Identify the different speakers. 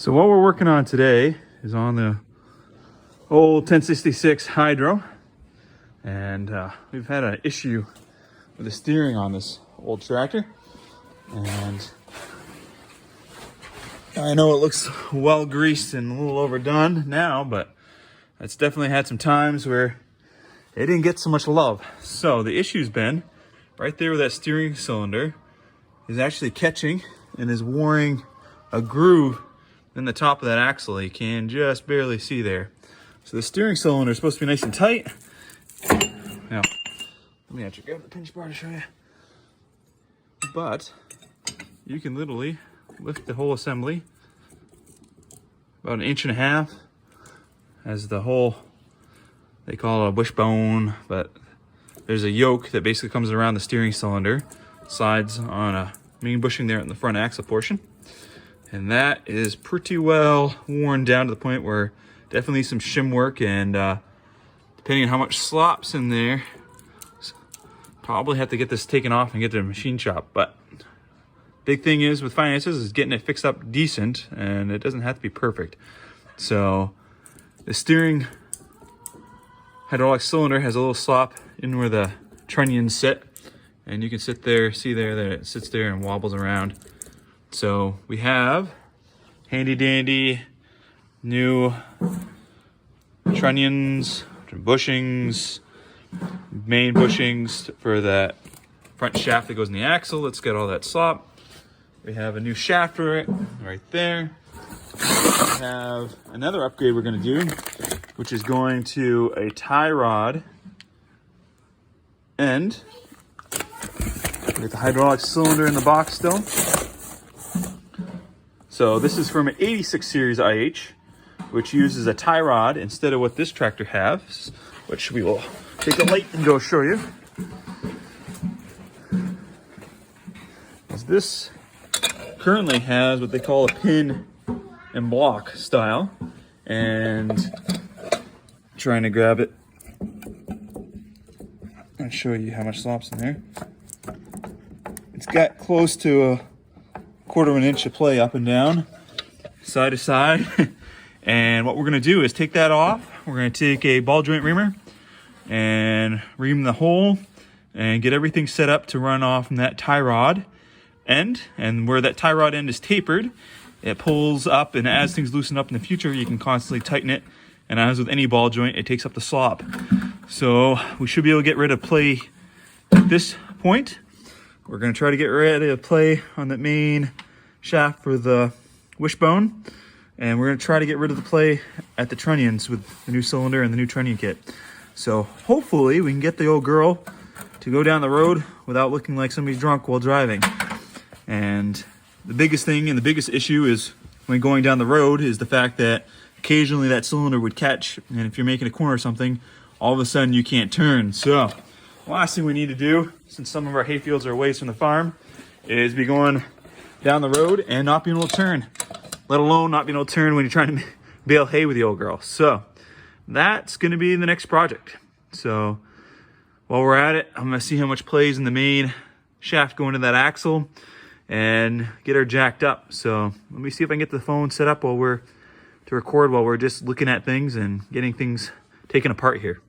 Speaker 1: So what we're working on today is on the old 1066 Hydro, and we've had an issue with the steering on this old tractor, and I know it looks well greased and a little overdone now, but it's definitely had some times where it didn't get so much love. So the issue's been right there where that steering cylinder is actually catching and is warring a groove in the top of that axle. You can just barely see there. So the steering cylinder is supposed to be nice and tight. Now, let me actually grab the pinch bar to show you. But you can literally lift the whole assembly about 1.5 inches as the whole, they call it a wishbone, but there's a yoke that basically comes around the steering cylinder, slides on a main bushing there in the front axle portion. And that is pretty well worn down to the point where definitely some shim work, and depending on how much slop's in there, probably have to get this taken off and get to the machine shop. But big thing is with finances is getting it fixed up decent, and it doesn't have to be perfect. So the steering hydraulic cylinder has a little slop in where the trunnions sit, and you can sit there, see there that it sits there and wobbles around. So we have handy dandy new trunnions, bushings, main bushings for that front shaft that goes in the axle. Let's get all that slop. We have a new shaft for it right there. We have another upgrade we're going to do, which is going to a tie rod end. We got the hydraulic cylinder in the box still. So this is from an 86 series IH, which uses a tie rod instead of what this tractor has, which we will take a light and go show you. As this currently has what they call a pin and block style, and trying to grab it and show you how much slop's in there. It's got close to a 1/4 inch of play up and down, side to side. And what we're going to do is take that off. We're going to take a ball joint reamer and ream the hole and get everything set up to run off from that tie rod end. And where that tie rod end is tapered, it pulls up, and as things loosen up in the future, you can constantly tighten it. And as with any ball joint, it takes up the slop. So we should be able to get rid of play at this point. We're going to try to get rid of play on the main shaft for the wishbone, and we're going to try to get rid of the play at the trunnions with the new cylinder and the new trunnion kit. So hopefully we can get the old girl to go down the road without looking like somebody's drunk while driving. And the biggest thing and the biggest issue is when going down the road is the fact that occasionally that cylinder would catch, and if you're making a corner or something, all of a sudden you can't turn. So the last thing we need to do, since some of our hay fields are away from the farm, is be going down the road and not being able to turn, let alone not being able to turn when you're trying to bale hay with the old girl. So that's going to be the next project. So while we're at it, I'm going to see how much plays in the main shaft going to that axle and get her jacked up. So let me see if I can get the phone set up to record while we're just looking at things and getting things taken apart here.